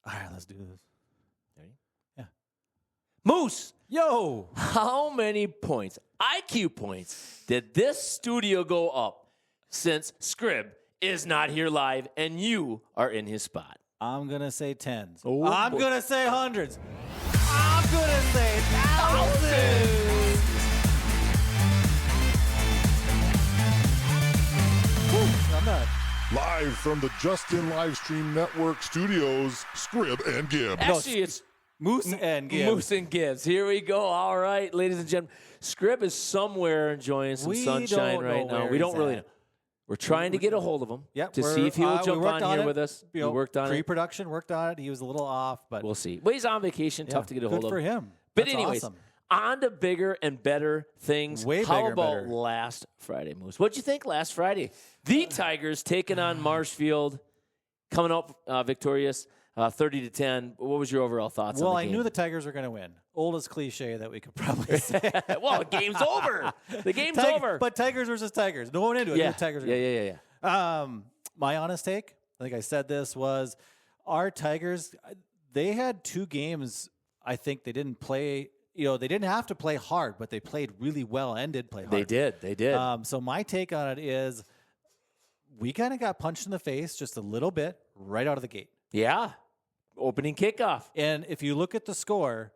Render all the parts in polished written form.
All right, let's do this. Ready? Yeah. Moose, Yo! how many points, IQ points, did this studio go up since Scrib is not here live and you are in his spot? I'm going to say tens. Oh, I'm boy. going to say hundreds. I'm going to say thousands. Whew, I'm not. Live from the Justin Livestream Network studios, Scrib and Gib. Actually, it's Moose and Gib. Moose and Gibbs. Here we go. All right, ladies and gentlemen. Scrib is somewhere enjoying some sunshine don't right know now. where We don't he's really at. know. We're trying to get a hold of him Yep, to see if he will we jump worked on here it. with us. You We know, worked on it. pre-production, worked on it. He was a little off, but We'll see. Well, he's on vacation. yeah, Tough to get a hold good of. for him. But That's anyways, awesome. on to bigger and better things. Way How bigger and about better. last Friday, Moose? What'd you think last Friday? The Tigers taking on Marshfield, coming up victorious, 30-10. What was your overall thoughts Well, on the I game? knew the Tigers were going to win. Oldest cliche that we could probably say. Well, the game's over. The game's over. But Tigers versus Tigers. No one into it. yeah. The Tigers. Yeah. My honest take, I think I said this, was our Tigers, they had 2 games. I think they didn't play, they didn't have to play hard, but they played really well and did play hard. They did. So my take on it is we kind of got punched in the face just a little bit right out of the gate. Yeah. Opening kickoff. And if you look at the score,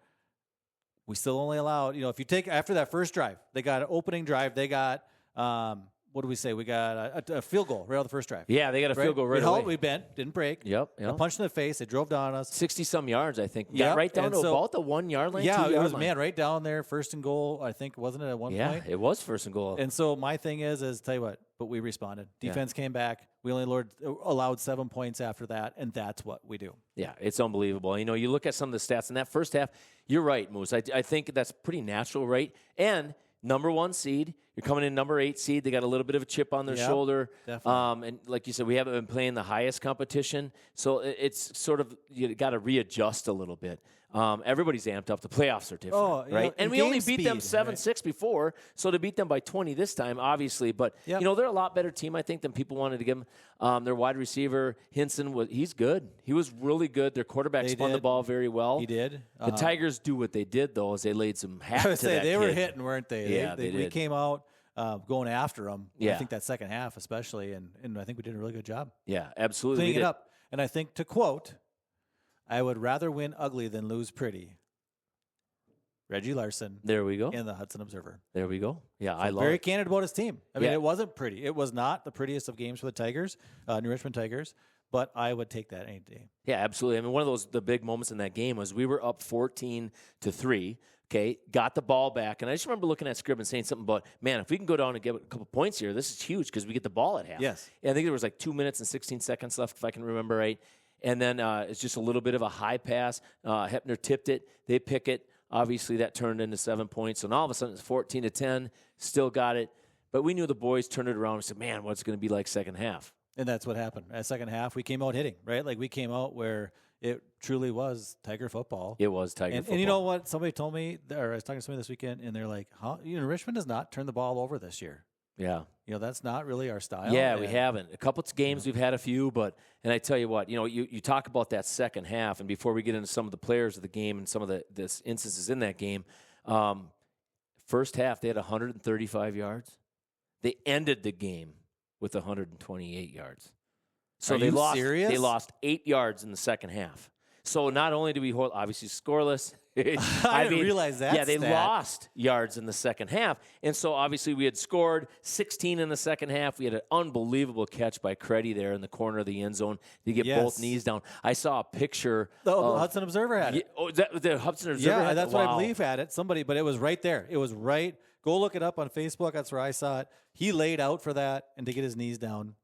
we still only allowed, if you take after that first drive, they got an opening drive. They got, what do we say? We got a field goal right on the first drive. Yeah, they got a field goal right we away. held, we bent, didn't break. Yep. A punch in the face. They drove down on us. 60-some yards, I think. Got Yep, right down and to so- about the 1 yard line. Yeah, 2 it yard was, line. man, right down there, first and goal, I think, wasn't it at one Yeah, point? it was first and goal. And so my thing is tell you what, but we responded. Defense came back. We only allowed 7 points after that, and that's what we do. Yeah, it's unbelievable. You look at some of the stats in that first half, you're right, Moose. I think that's pretty natural, right? And number 1 seed, you're coming in number 8 seed. They got a little bit of a chip on their shoulder. Definitely. And like you said, we haven't been playing the highest competition. So it's sort of, you got to readjust a little bit. Everybody's amped up. The playoffs are different, right? And we only beat them 7-6 before, so to beat them by 20 this time, obviously. But, they're a lot better team, I think, than people wanted to give them. Their wide receiver, Hinson, he's good. He was really good. Their quarterback spun the ball very well. He did. The Tigers do what they did, though, is they laid some hack I would to say that they were kid. hitting, weren't they? Yeah, we did. came out going after them. Yeah. I think that second half especially, and I think we did a really good job Yeah, absolutely. cleaning we it did. up. And I think, to quote, I would rather win ugly than lose pretty. Reggie Larson There we go. in the Hudson Observer. There we go. Yeah, I love Very it. candid about his team. I mean, Yeah. it wasn't pretty. It was not the prettiest of games for the Tigers, New Richmond Tigers, but I would take that any day. Yeah, absolutely. I mean, one of the big moments in that game was we were up 14-3. Okay, got the ball back, and I just remember looking at Scrib and saying something about, man, if we can go down and get a couple points here, this is huge because we get the ball at half. Yes. And I think there was like 2 minutes and 16 seconds left, if I can remember right. And then it's just a little bit of a high pass. Hepner tipped it. They pick it. Obviously, that turned into 7 points. So now all of a sudden, it's 14-10. Still got it. But we knew the boys turned it around and said, man, what's it going to be like second half? And that's what happened. At second half, we came out hitting, right? Like we came out where it truly was Tiger football. It was Tiger football. And you know what? Somebody told me, or I was talking to somebody this weekend, and they're like, "Huh? Richmond does not turn the ball over this year. Yeah. That's not really our style." Yeah, we haven't. A couple of games we've had a few, and I tell you what, you talk about that second half, and before we get into some of the players of the game and some of the instances in that game, first half they had 135 yards. They ended the game with 128 yards. So Are they you lost. serious? They lost 8 yards in the second half. So not only do we hold, obviously scoreless. I didn't realize that. Yeah, they stat. lost yards in the second half. And so obviously we had scored 16 in the second half. We had an unbelievable catch by Creddy there in the corner of the end zone to get both knees down. I saw a picture. The Hudson Observer had it. The Hudson Observer had it? That's what I Wow. believe had it. Somebody, but it was right there. It was right. Go look it up on Facebook. That's where I saw it. He laid out for that and to get his knees down.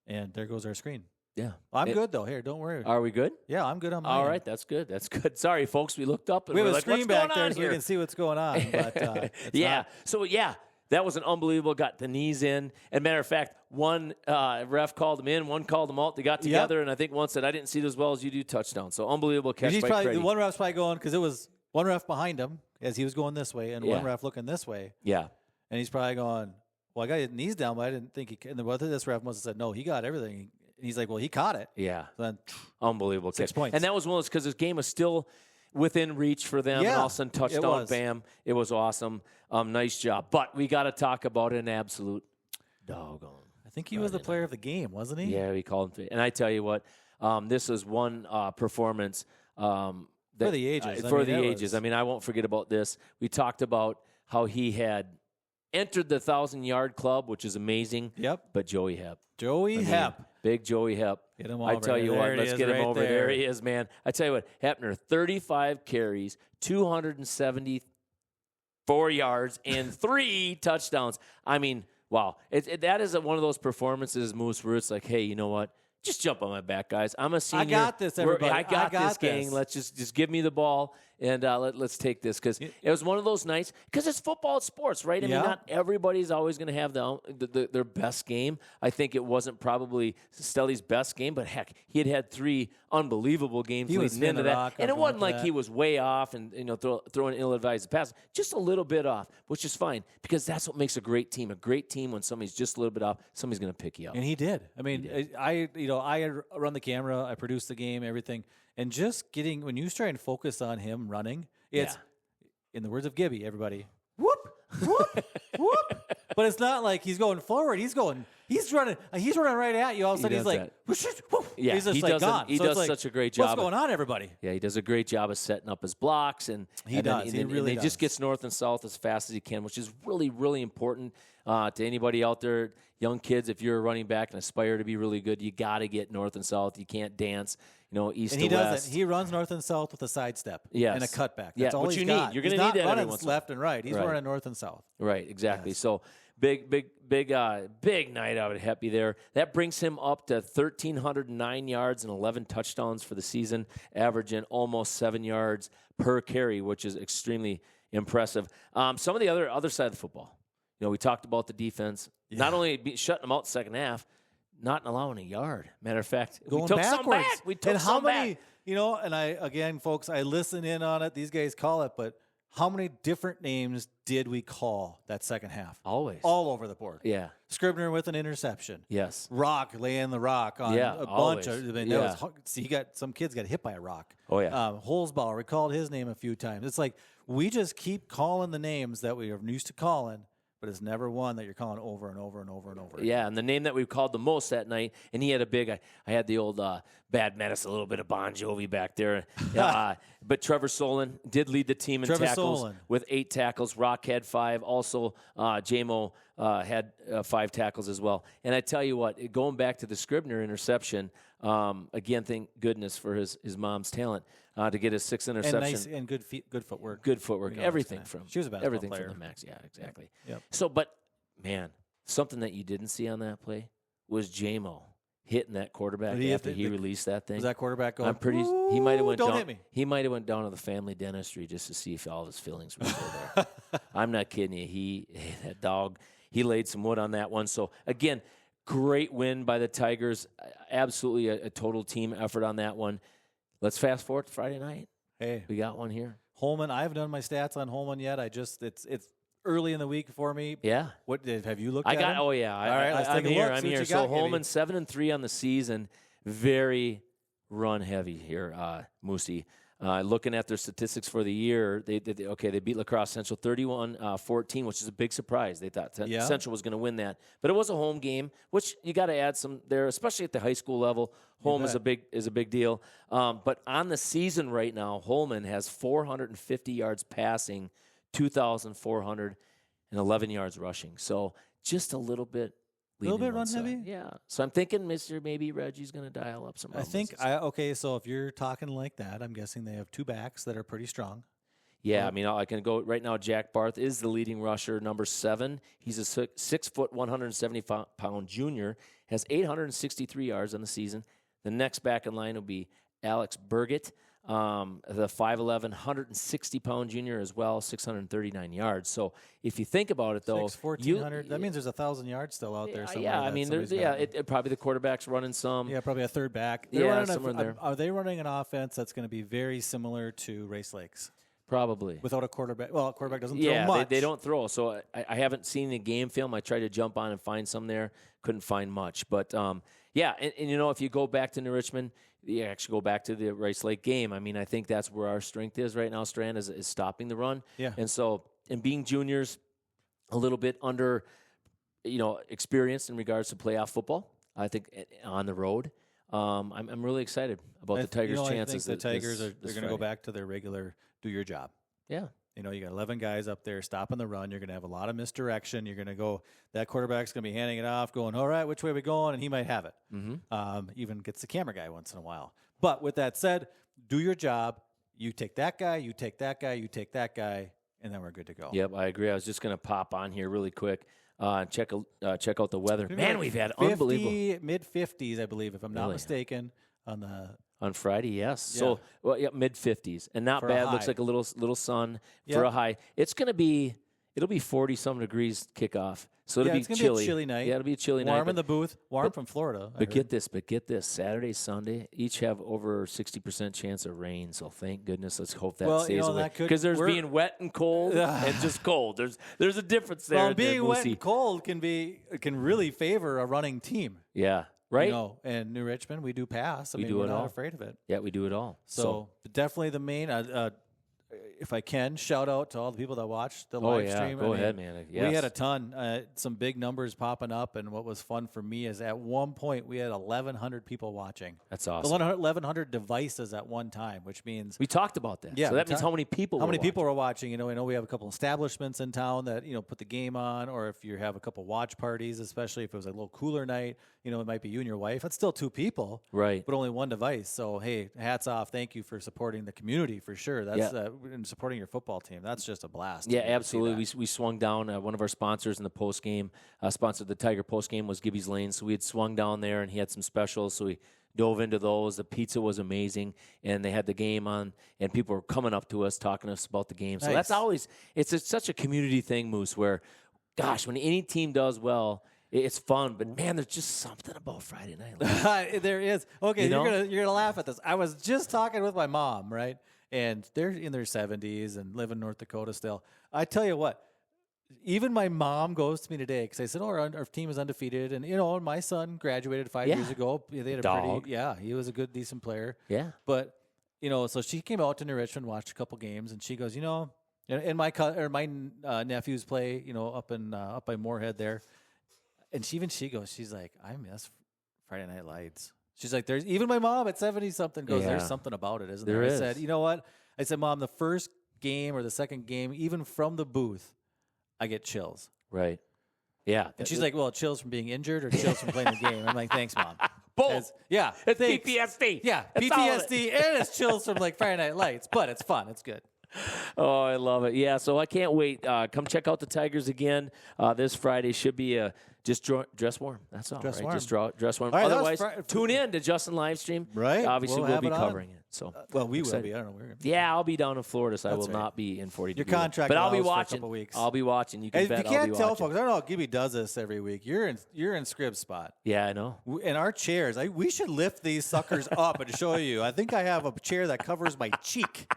And there goes our screen. Yeah. I'm good, though. Here, don't worry. Are we good? Yeah, I'm good on my All end. right, that's good. That's good. Sorry, folks. We looked up and We we're have a like, screen what's back going there on so here? we can see what's going on. But it's yeah. not. So, yeah, that was an unbelievable. Got the knees in. And matter of fact, one ref called him in, one called him out. They got together, and I think one said, I didn't see it as well as you do, touchdown. So, unbelievable catch He's by probably, Creddy. the one ref's probably going, because it was one ref behind him as he was going this way and Yeah. one ref looking this way. Yeah. And he's probably going, well, I got his knees down, but I didn't think he could. And this ref must have said, no, he got everything. And he's like, well, he caught it. Yeah. So then, unbelievable 6 catch. points. And that was one of those because this game was still within reach for them. Yeah, and all of a sudden, touchdown, bam. It was awesome. Nice job. But we got to talk about an absolute doggone. I think he was the player of the game, wasn't he? Yeah, we called him. And I tell you what, this is one performance for the ages. For the ages. I mean, I won't forget about this. We talked about how he had entered the 1,000-yard club, which is amazing. Yep. But Joey Hep. Hep. Big Joey Hep. Get him over. I tell you what, let's get him over. There he is, man. I tell you what, Hepner, 35 carries, 274 yards, and 3 touchdowns. I mean, wow. That is one of those performances, Moose, where it's like, hey, you know what? Just jump on my back, guys. I'm a senior. I got this, everybody. I got this, gang. Let's just give me the ball, and let's take this. Because it was one of those nights, because it's football, it's sports, right? I mean, not everybody's always going to have their best game. I think it wasn't probably Stelly's best game, but heck, he had 3 unbelievable games leading into that. And it wasn't like he was way off and throwing ill-advised passes. Just a little bit off, which is fine, because that's what makes a great team. A great team, when somebody's just a little bit off, somebody's going to pick you up. And he did. I mean, I run the camera, I produce the game, everything. And just when you try and focus on him running, it's, in the words of Gibby, everybody, whoop, whoop, whoop. But it's not like he's going forward. He's running right at you. All of a sudden, he's like, whoosh, whoosh. Yeah, he's just gone. He does such a great job. What's going on, everybody? Yeah, he does a great job of setting up his blocks, and he really just gets north and south as fast as he can, which is really, really important to anybody out there. Young kids, if you're a running back and aspire to be really good, you got to get north and south. You can't dance, east and to west. Doesn't. He runs north and south with a sidestep and a cutback. That's all what he's you got. need. You're going to need that every once in a while. Left and right. He's running north and south. Right, exactly. Yes. So big night out at Heppy there. That brings him up to 1,309 yards and 11 touchdowns for the season, averaging almost 7 yards per carry, which is extremely impressive. Some of the other side of the football. We talked about the defense, not only shutting them out the second half, not allowing a yard. Matter of fact, we took backwards. Some back. We took some back. And again, folks, I listen in on it. These guys call it, but how many different names did we call that second half? Always. All over the board. Yeah. Scribner with an interception. Yes. Rock laying the rock on a bunch of. I mean, some kids got hit by a rock. Oh, yeah. Holzbauer, we called his name a few times. It's like we just keep calling the names that we are used to calling, but it's never one that you're calling over and over and over and over. Yeah, and the name that we called the most that night, and he had a big, I had the old Bad Medicine, a little bit of Bon Jovi back there. But Trevor Solon did lead the team in tackles with 8 tackles. Rock had 5. Also, J-Mo had 5 tackles as well. And I tell you what, going back to the Scribner interception, again, thank goodness for his mom's talent to get his 6th interception. And good footwork. Good footwork. Everything from she was a everything player. from the max. Yeah, exactly. Yep. So, but man, something that you didn't see on that play was J-Mo hitting that quarterback after he released that thing. Was that quarterback going? He might have went don't down. Hit me. He might have went down to the family dentistry just to see if all of his feelings were still there. I'm not kidding you. That dog, he laid some wood on that one. So again, great win by the Tigers. Absolutely a total team effort on that one. Let's fast forward to Friday night. Hey, we got one here. Holmen. I haven't done my stats on Holmen yet. It's early in the week for me. Yeah. What have you looked at? Him? Oh yeah. All right, let's take a look. I'm here. So Holmen 7-3 on the season. Very run heavy here, Moosey. Looking at their statistics for the year, they beat La Crosse Central 31-14, which is a big surprise. They thought Central was going to win that, but it was a home game, which you got to add some there, especially at the high school level. Home is a big deal. But on the season right now, Holmen has 450 yards passing, 2,411 yards rushing. So just a little bit. A little bit run heavy? Yeah. So I'm thinking maybe Reggie's going to dial up some. So if you're talking like that, I'm guessing they have 2 backs that are pretty strong. Yeah, I mean, I can go right now. Jack Barth is the leading rusher, number 7. He's a 6 foot, 170-pound junior, has 863 yards on the season. The next back in line will be Alex Burgett, the 5'11", 160-pound junior as well, 639 yards. So if you think about it, though, 1,400. That means there's 1,000 yards still out there somewhere. Yeah, I mean, probably the quarterback's running some. Yeah, probably a third back. Somewhere in there. Are they running an offense that's going to be very similar to Race Lakes? Probably. Without a quarterback. Well, a quarterback doesn't throw much. They don't throw. So I haven't seen the game film. I tried to jump on and find some there. Couldn't find much. But, Yeah, and if you go back to New Richmond, you actually go back to the Rice Lake game. I mean, I think that's where our strength is right now, Strand, is stopping the run. Yeah. And so, and being juniors, a little bit under, experienced in regards to playoff football, I think on the road, I'm really excited about the Tigers' chances. I think the Tigers are going to go back to their regular do your job. Yeah. You got 11 guys up there stopping the run. You're going to have a lot of misdirection. You're going to go – that quarterback's going to be handing it off, going, all right, which way are we going? And he might have it. Mm-hmm. Even gets the camera guy once in a while. But with that said, do your job. You take that guy, you take that guy, you take that guy, and then we're good to go. Yep, I agree. I was just going to pop on here really quick. Check out the weather. Man, we've had unbelievable mid-50s, I believe, if I'm not mistaken, on Friday. Yes. Yeah. So mid-50s, and not bad. Looks like a little sun for a high. It'll be 40-some degrees kickoff. So it'll be chilly. Be a chilly night. Yeah, it'll be a chilly night. Warm in the booth. Warm from Florida. But get this. Saturday, Sunday, each have over 60% chance of rain. So thank goodness. Let's hope that stays away. Because there's being wet and cold and just cold. There's a difference there. Well, being wet and cold can really favor a running team. Yeah. Right? And New Richmond, we do pass. We're not afraid of it. Yeah, we do it all. So definitely the main if I can, shout out to all the people that watched the live stream. Go ahead, man. Yes. We had a ton, some big numbers popping up, and what was fun for me is at one point we had 1,100 people watching. That's awesome. 1,100 devices at one time, which means we talked about that. Yeah, so that means how many people were watching. I know we have a couple establishments in town that put the game on, or if you have a couple watch parties, especially if it was a little cooler night, it might be you and your wife. It's still 2 people, right? But only one device. So hey, hats off! Thank you for supporting the community for sure. That's and supporting your football team. That's just a blast. Yeah, absolutely. We swung down. One of our sponsors in the post game, sponsored the Tiger post game, was Gibby's Lane. So we had swung down there, and he had some specials. So we dove into those. The pizza was amazing, and they had the game on, and people were coming up to us, talking to us about the game. So that's always such a community thing, Moose. Where, gosh, when any team does well, it's fun. But man, there's just something about Friday night. There is. Okay, you're gonna laugh at this. I was just talking with my mom, right? And they're in their 70s and live in North Dakota still. I tell you what, even my mom goes to me today because I said, our team is undefeated. And, my son graduated 5 years ago. They had he was a good, decent player. Yeah. But, so she came out to New Richmond, watched a couple games, and she goes, and my nephews play, up by Moorhead there. And she goes, she's like, I miss Friday Night Lights. She's like, there's even my mom at 70-something goes, there's something about it, isn't there? I said, you know what? I said, Mom, the first game or the second game, even from the booth, I get chills. Right. Yeah. And she's like, well, chills from being injured or chills from playing the game? I'm like, thanks, Mom. Both. It's PTSD. Yeah, PTSD and it's chills from Friday Night Lights, but it's fun. It's good. Oh, I love it. Yeah, so I can't wait. Come check out the Tigers again this Friday. Should be just dress warm. That's all. Dress warm. Just dress warm. Right, otherwise, tune in to Justin live stream. Right. Obviously, we'll be covering it. So, we will be. I don't know. We're gonna yeah, I'll be down in Florida, so I will not be in 40 Your degrees. contract, but I'll be watching. For a couple weeks. I'll be watching. You can bet. If you can't tell, watching. folks, I don't know. Gibby does this every week. You're in Scrib's spot. Yeah, I know. And our chairs, we should lift these suckers up and show you. I think I have a chair that covers my cheek.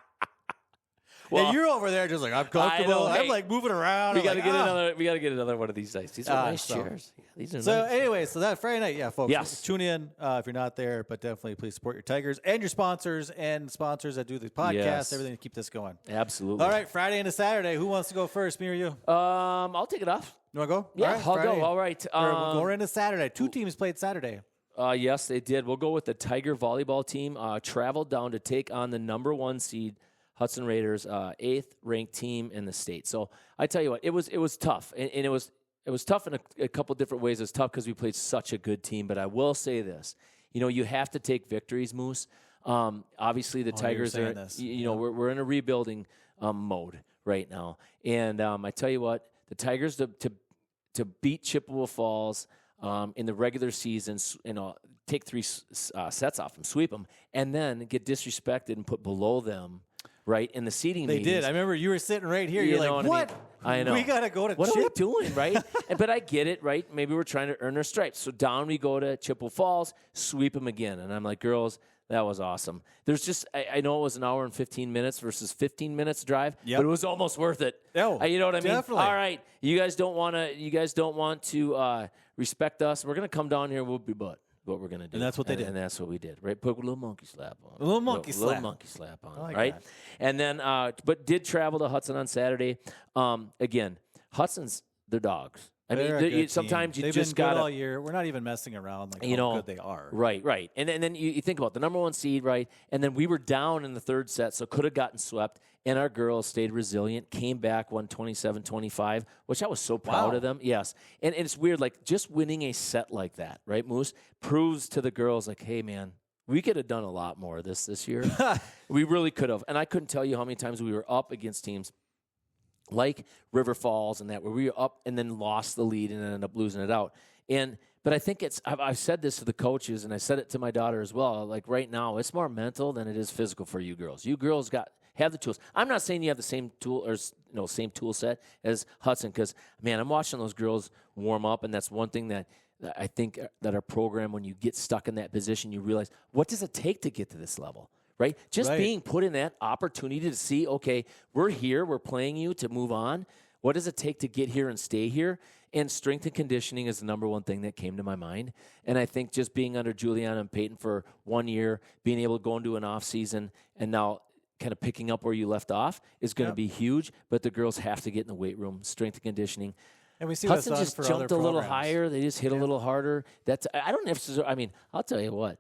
Well, and you're over there just I'm comfortable. I'm moving around. We got to get another. We got to get another one of these nights. These are nice chairs. Yeah, these are nice. Anyway, so that Friday night, folks. Tune in if you're not there, but definitely please support your Tigers and your sponsors that do the podcast, everything to keep this going. Absolutely. All right, Friday into Saturday. Who wants to go first, me or you? I'll take it off. You want to go? Yeah, I'll go. All right. We're into Saturday. 2 teams played Saturday. Yes, they did. We'll go with the Tiger volleyball team. Traveled down to take on the number 1 seed Hudson Raiders, 8th ranked team in the state. So I tell you what, it was tough, and it was tough in a couple different ways. It was tough because we played such a good team. But I will say this, you have to take victories, Moose. Obviously, the Tigers are, we're in a rebuilding mode right now, and I tell you what, the Tigers to beat Chippewa Falls in the regular season, take 3 sets off them, sweep them, and then get disrespected and put below them. Right, in the seating They meetings. did. I remember you were sitting right here. You're like, what? I know. We got to go to what Chip? What are we doing, right? But I get it, right? Maybe we're trying to earn our stripes. So down we go to Chippewa Falls, sweep them again. And I'm like, girls, that was awesome. There's just, I know it was an hour and 15 minutes versus 15 minutes drive, but it was almost worth it. Oh, you know what I mean? Definitely. All right, you guys don't want to respect us. We're going to come down here, we'll be butt. what we're going to do. And that's what they did. And that's what we did, right? Put a little monkey slap on. A little monkey slap. Little monkey slap on, like right? that. And then, but did travel to Hudson on Saturday. Again, Hudson's their dogs. I They're mean, a good sometimes team. you They've just been good got all year. We're not even messing around like you how know, good they are. Right. And then you think about the number 1 seed, right? And then we were down in the third set, so could have gotten swept. And our girls stayed resilient, came back, won 27-25, which I was so proud of them. Yes. And it's weird, like just winning a set like that, right, Moose, proves to the girls like, hey, man, we could have done a lot more of this year. We really could have. And I couldn't tell you how many times we were up against teams like River Falls and that, where we were up and then lost the lead and ended up losing it out. But I think I've said this to the coaches, and I said it to my daughter as well. Like right now, it's more mental than it is physical for you girls. You girls have the tools. I'm not saying you have the same tool or same tool set as Hudson, because man, I'm watching those girls warm up, and that's one thing that I think that our program, when you get stuck in that position, you realize, what does it take to get to this level? Right? Just being put in that opportunity to see, okay, we're here, we're playing you to move on. What does it take to get here and stay here? And strength and conditioning is the number one thing that came to my mind. And I think just being under Juliana and Peyton for 1 year, being able to go into an off season and now kind of picking up where you left off is going to be huge. But the girls have to get in the weight room, strength and conditioning. And we see Hudson what's just for jumped other a little programs. higher. They just hit a little harder. I don't necessarily. I mean, I'll tell you what.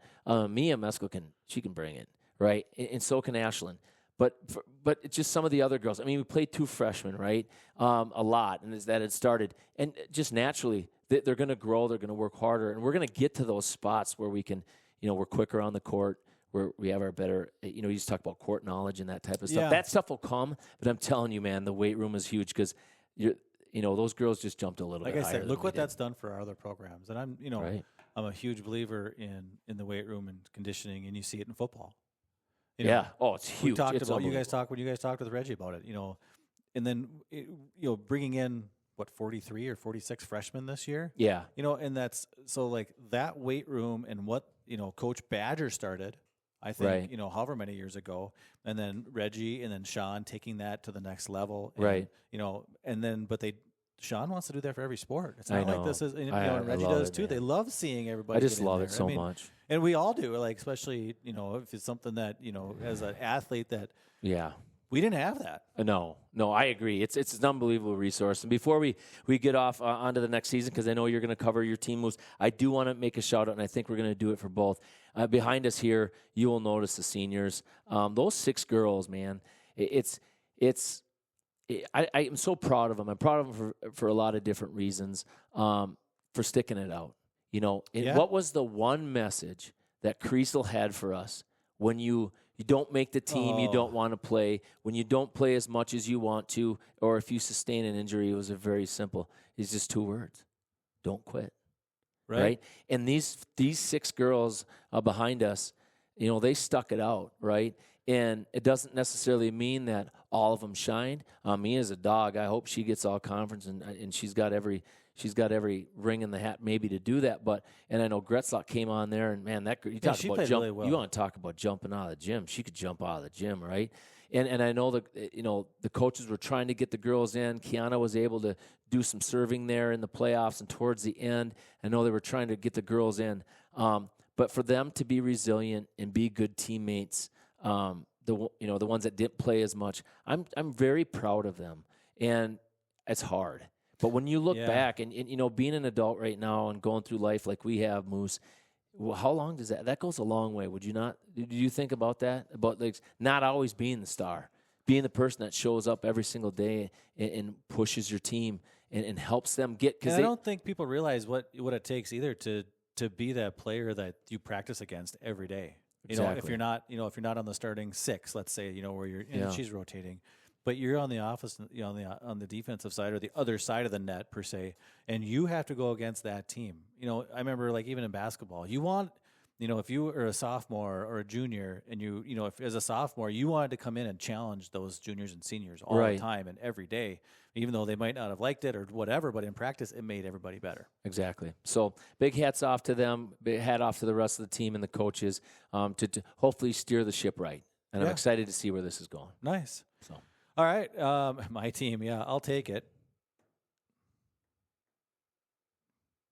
Mia Meskel can bring it, right? And so can Ashlyn. But it's just some of the other girls. I mean, we played 2 freshmen, right? A lot, and as that had started, and just naturally they're going to grow. They're going to work harder, and we're going to get to those spots where we can, we're quicker on the court, where we have our better, you just talk about court knowledge and that type of stuff. Yeah. That stuff will come, but I'm telling you, man, the weight room is huge because those girls just jumped a little bit higher. Like I said, look what than we that's done for our other programs, and I'm, Right. I'm a huge believer in the weight room and conditioning, and you see it in football. Yeah. Oh, it's huge. We talked It's about when you unbelievable. guys talked with Reggie about it, and then bringing in 43 or 46 freshmen this year. Yeah. And that's so like that weight room and what Coach Badger started. I think Right. However many years ago, and then Reggie and then Sean taking that to the next level. And, Right. And then Sean wants to do that for every sport. It's I not like know. this is, and I Reggie love does it, too. man. They love seeing everybody. I just get in love there. it so I mean, much. and we all do. Like especially if it's something that as an athlete that Yeah. we didn't have that. No, I agree. It's an unbelievable resource. And before we get off onto the next season, because I know you're going to cover your team moves, I do want to make a shout out, and I think we're going to do it for both. Behind us here, you will notice the seniors. Those 6 girls, man. I am so proud of them. I'm proud of them for a lot of different reasons. For sticking it out. What was the one message that Creasel had for us when you don't make the team, you don't want to play, when you don't play as much as you want to, or if you sustain an injury? It was very simple. It's just 2 words: don't quit. Right? And these 6 girls behind us, they stuck it out, right? And it doesn't necessarily mean that all of them shined. Me as a dog, I hope she gets all conference, and she's got every ring in the hat maybe to do that. And I know Gretzlock came on there, and man, you talk about jump. Really well. You want to talk about jumping out of the gym? She could jump out of the gym, right? And I know the coaches were trying to get the girls in. Kiana was able to do some serving there in the playoffs and towards the end. I know they were trying to get the girls in, but for them to be resilient and be good teammates. The ones that didn't play as much, I'm very proud of them, and it's hard. But when you look back and being an adult right now and going through life like we have, Moose, how long does that goes a long way? Would you not? Did you think about that? About like not always being the star, being the person that shows up every single day and pushes your team and helps them get. Because I don't think people realize what it takes either to be that player that you practice against every day. Exactly. If you're not on the starting 6, let's say, where you're and she's rotating, but you're on the on the defensive side or the other side of the net per se, and you have to go against that team. I remember like even in basketball, you want, if you were a sophomore or a junior and if as a sophomore, you wanted to come in and challenge those juniors and seniors all the time and every day, even though they might not have liked it or whatever, but in practice, it made everybody better. Exactly. So big hats off to them. Big hat off to the rest of the team and the coaches to hopefully steer the ship right. And I'm excited to see where this is going. Nice. So, all right. My team. Yeah, I'll take it.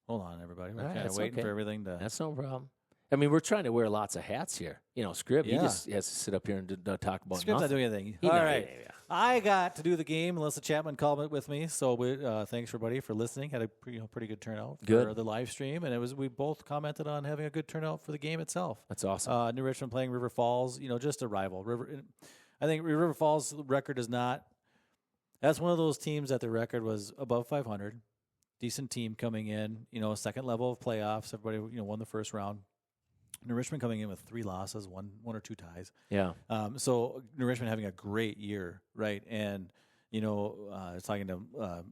Hold on, everybody. We're kind of waiting for everything to. That's no problem. I mean, we're trying to wear lots of hats here. Scrib, he just has to sit up here and talk about Scrib's nothing. not doing anything. All right. Yeah. I got to do the game. Melissa Chapman called it with me. So thanks, everybody, for listening. Had a pretty good turnout for the live stream. And we both commented on having a good turnout for the game itself. That's awesome. New Richmond playing River Falls, just a rival. I think River Falls' record is not. That's one of those teams that the record was above 500. Decent team coming in, second level of playoffs. Everybody, won the first round. New Richmond coming in with 3 losses, one or 2 ties. Yeah. So New Richmond having a great year, right? And I was talking to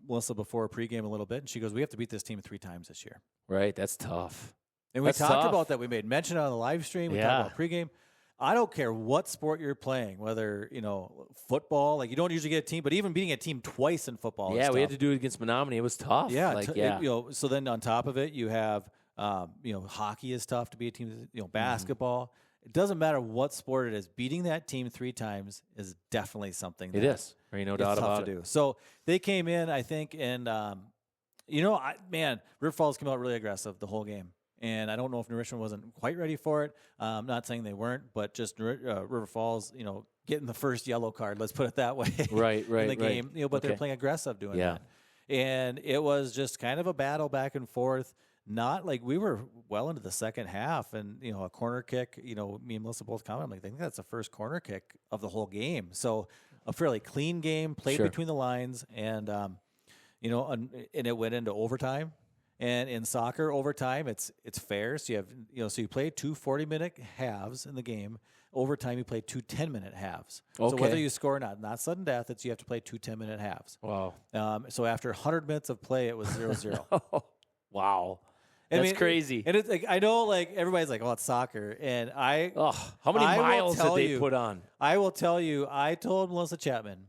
Melissa before pregame a little bit, and she goes, "We have to beat this team 3 times this year." Right. That's tough. And we talked about that. We made mention on the live stream. We talked about pregame. I don't care what sport you're playing, whether football. Like you don't usually get a team, but even beating a team twice in football. Yeah, we had to do it against Menominee. It was tough. Yeah, so then on top of it, you have. Hockey is tough to beat a team. Basketball. Mm-hmm. It doesn't matter what sport it is. Beating that team 3 times is definitely something. It is. No doubt about it. So they came in, I think, and River Falls came out really aggressive the whole game. And I don't know if New Richmond wasn't quite ready for it. I'm not saying they weren't, but just River Falls, getting the first yellow card. Let's put it that way. Right. In the game, but they're playing aggressive doing that. And it was just kind of a battle back and forth. Not like we were well into the second half, and a corner kick. Me and Melissa both commented. I think that's the first corner kick of the whole game. So a fairly clean game played between the lines, and and it went into overtime. And in soccer, overtime it's fair. So you have so you play 2 40-minute halves in the game. Overtime you play 2 10-minute halves. Okay. So whether you score or not sudden death, you have to play 2 10-minute halves. Wow. So after 100 minutes of play, it was 0-0. Wow. That's crazy. And it's like I know, like everybody's like, "Oh, it's soccer," and how many miles did they put on? I will tell you. I told Melissa Chapman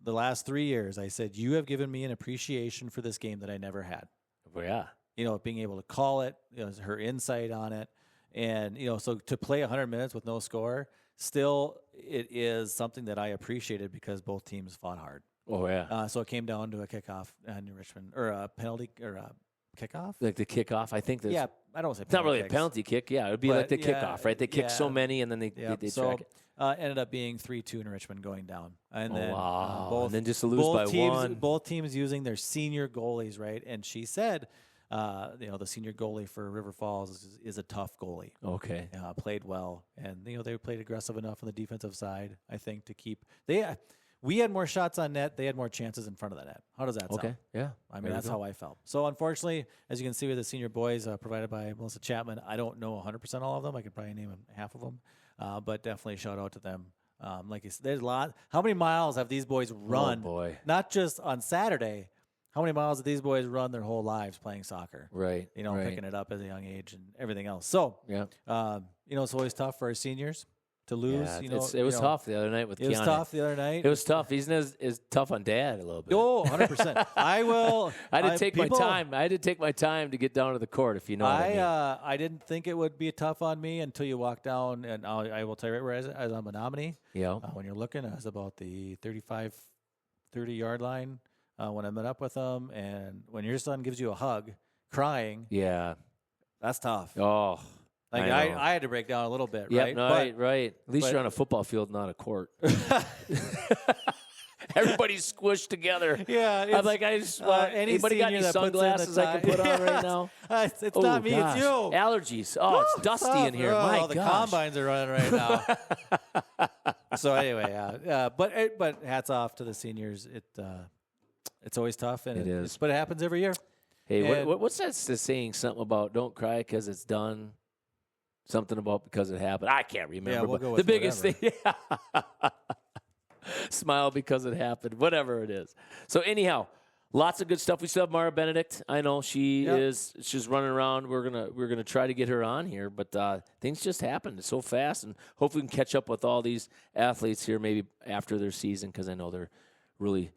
the last 3 years. I said, "You have given me an appreciation for this game that I never had." Well, yeah. Being able to call it, her insight on it, and so to play 100 minutes with no score, still it is something that I appreciated because both teams fought hard. Oh yeah. So it came down to a kickoff in New Richmond, or a penalty, or a kickoff? Like the kickoff, I think. Yeah, I don't say it's not really kicks. A penalty kick. Yeah, it would be like the kickoff, right? They kick so many, and then they track it. Ended up being 3-2 in Richmond going down. And then, and then just to lose by one. Both teams using their senior goalies, right? And she said, the senior goalie for River Falls is a tough goalie. Okay. Played well. And, they played aggressive enough on the defensive side, I think, to keep – we had more shots on net. They had more chances in front of the net. How does that sound? Okay, yeah. I mean, that's how I felt. So, unfortunately, as you can see with the senior boys provided by Melissa Chapman, I don't know 100% all of them. I could probably name half of them. But definitely shout out to them. Like you said, there's a lot. How many miles have these boys run? Oh, boy. Not just on Saturday. How many miles have these boys run their whole lives playing soccer? Right. Picking it up at a young age and everything else. So, it's always tough for our seniors to lose. Yeah, it was tough the other night with Keanu. It was tough the other night. It was tough. He's is tough on Dad a little bit. Oh, 100%. I will. I had to take my time. I had to take my time to get down to the court, if you know what I mean. I didn't think it would be tough on me until you walk down, and I will tell you right where I was on Menominee. Yeah. When you're looking, I was about the 30-yard line when I met up with them, and when your son gives you a hug, crying. Yeah. That's tough. Oh. Like I had to break down a little bit, right? Right. At least you're on a football field, not a court. Everybody's squished together. Yeah, I'm like, anybody got any sunglasses I can put on right now? It's not me, it's you. Allergies. Oh, it's dusty in here. My the gosh. combines are running right now. So anyway, but hats off to the seniors. It's always tough, and it is. But it happens every year. Hey, what's that saying? Something about don't cry because it's done. Something about because it happened. I can't remember. Yeah, we'll but go with the biggest whatever. thing. Smile because it happened. Whatever it is. So anyhow, lots of good stuff. We still have Mara Benedict. I know she's running around. We're gonna try to get her on here, but things just happened so fast, and hopefully we can catch up with all these athletes here maybe after their season because I know they're really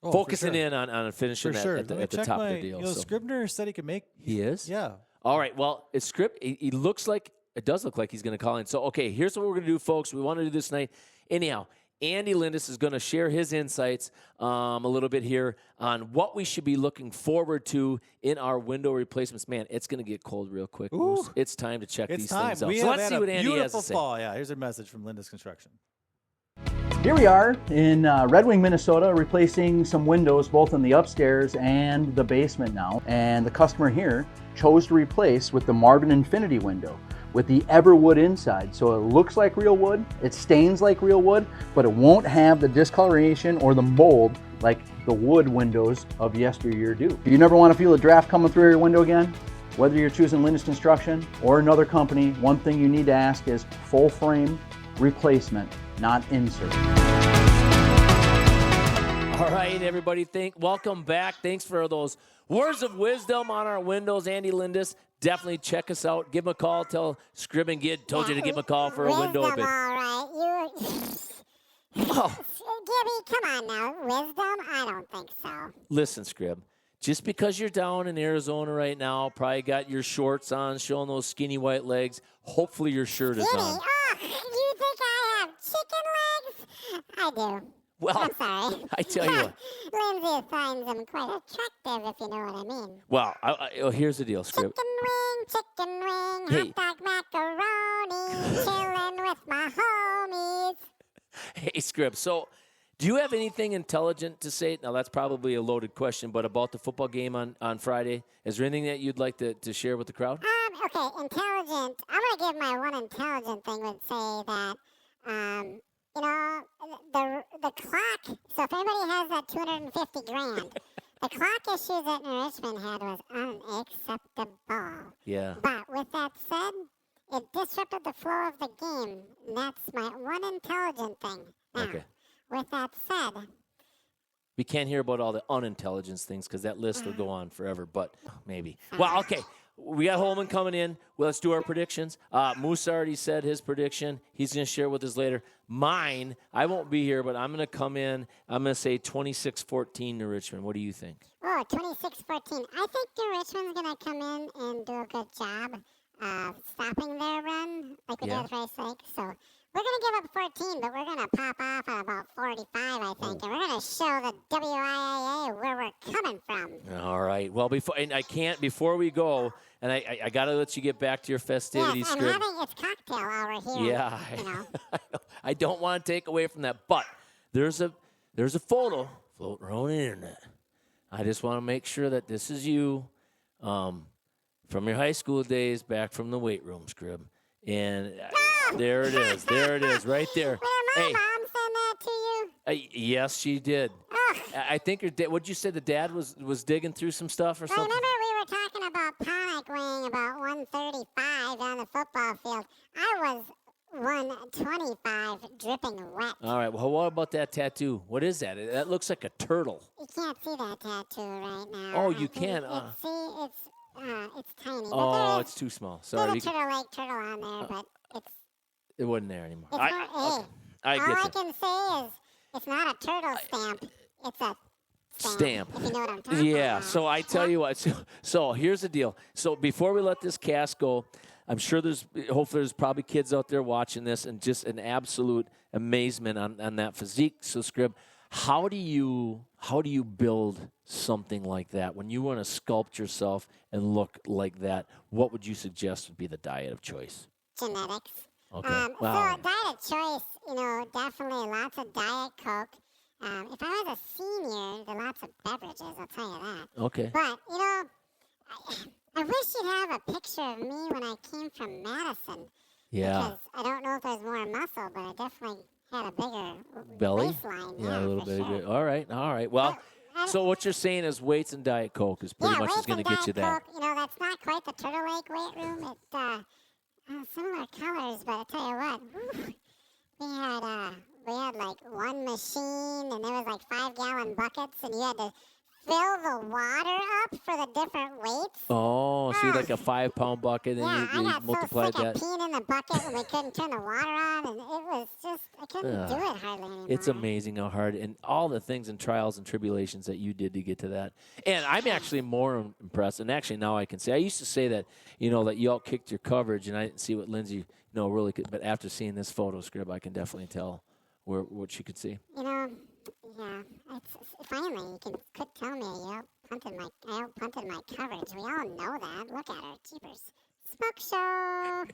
focusing in on finishing at the top of their deal. Scribner said he could make. He is? Yeah. All right. Well, it's Scrib. He looks like it does look like he's going to call in. So, okay, here's what we're going to do, folks. We want to do this tonight. Anyhow, Andy Lindis is going to share his insights a little bit here on what we should be looking forward to in our window replacements. Man, it's going to get cold real quick. Moose. It's time to check these things out. So let's see what Andy has to say. Fall. Yeah, here's a message from Lindis Construction. Here we are in Red Wing, Minnesota, replacing some windows both in the upstairs and the basement now. And the customer here chose to replace with the Marvin Infinity window with the Everwood inside. So it looks like real wood, it stains like real wood, but it won't have the discoloration or the mold like the wood windows of yesteryear do. Do you never want to feel a draft coming through your window again? Whether you're choosing Lindis Construction or another company, one thing you need to ask is full frame replacement, not insert. All right, everybody, welcome back. Thanks for those words of wisdom on our windows. Andy Lindis, definitely check us out. Give him a call. Tell Scrib and Gib told you to give him a call for a window bid. All right. Gibby, come on now. Wisdom? I don't think so. Listen, Scrib, just because you're down in Arizona right now, probably got your shorts on, showing those skinny white legs. Hopefully your shirt is on. Oh, you think I have chicken legs? I do. Well, I'm sorry. I tell you what. Lindsay finds them quite attractive, if you know what I mean. Well, here's the deal, Scrib. Chicken wing, hot dog macaroni, chilling with my homies. Hey, Scrib, so do you have anything intelligent to say? Now, that's probably a loaded question, but about the football game on Friday, is there anything that you'd like to share with the crowd? Okay, intelligent. I'm going to give my one intelligent thing would say that, the clock, so if anybody has that $250,000, the clock issues that New Richmond had was unacceptable. Yeah. But with that said, it disrupted the flow of the game. And that's my one intelligent thing. Now, Okay. with that said, We can't hear about all the unintelligence things because that list will go on forever, but maybe. Well, okay. We got Holmen coming in. Well, let's do our predictions. Moose already said his prediction. He's going to share with us later. Mine, I won't be here, but I'm going to come in. I'm going to say 26-14 to Richmond. What do you think? Oh, 26-14. I think New Richmond's going to come in and do a good job stopping their run like we did with Rice Lake. So we're going to give up 14, but we're going to pop off at about 45, I think. And we're going to show the WIAA where we're coming from. All right. Well, before we go, and I got to let you get back to your festivities. Yes, I'm having its cocktail hour here. Yeah. You know. I don't want to take away from that, but there's a photo floating around the internet. I just want to make sure that this is you from your high school days back from the weight room, Scrib. And there it is. There it is, right there. Did my mom send that to you? Yes, she did. Ugh. I think your dad, what'd you say, the dad was digging through some stuff or something? Remember we were talking about Ponic weighing about 135 on the football field. I was 125 dripping wet. All right, well, what about that tattoo? What is that? That looks like a turtle. You can't see that tattoo right now. Oh, you can. It's tiny. Oh, it's too small. Sorry. There's a turtle on there, but it wasn't there anymore. all I get I you. can say is it's not a turtle stamp. It's a stamp. If you know what I'm talking about. Yeah, so I tell you what. So here's the deal. So before we let this cast go, I'm sure hopefully there's probably kids out there watching this and just an absolute amazement on that physique. So Scrib, how do you build something like that? When you want to sculpt yourself and look like that, what would you suggest would be the diet of choice? Genetics. Okay. So diet of choice, definitely lots of Diet Coke. If I was a senior, there are lots of beverages, I'll tell you that. Okay. But, I wish you'd have a picture of me when I came from Madison. Yeah. Because I don't know if there's more muscle, but I definitely had a bigger Belly? waistline. Yeah, a little bit. Sure. All right. Well, so what you're saying is weights and Diet Coke is pretty much is going to get you that. Coke, that's not quite the Turtle Lake weight room. It's similar colors, but I tell you what, we had like one machine, and there was like 5-gallon buckets, and you had to fill the water up for the different weights. Oh, so you like a 5-pound bucket, and you I got multiplied so sick that. of peeing in the bucket when we couldn't turn the water on, and it was just, I couldn't do it hardly anymore. It's amazing how hard, and all the things and trials and tribulations that you did to get to that. And I'm actually more impressed, and actually now I can say, I used to say that, that you all kicked your coverage, and I didn't see what Lindsay, really could, but after seeing this photo, Scrib, I can definitely tell what she could see. Yeah. It's finally, you could tell me I outpunted my coverage. We all know that. Look at her. Jeepers. Smoke show.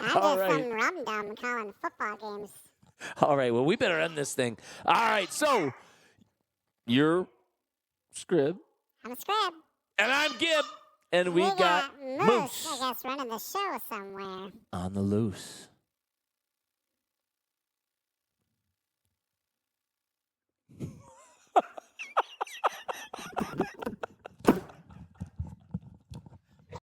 I'm just some rum-dum calling football games. All right, well, we better end this thing. All right, so you're Scrib. I'm a Scrib. And I'm Gib. And we got Moose. I guess running the show somewhere. On the loose.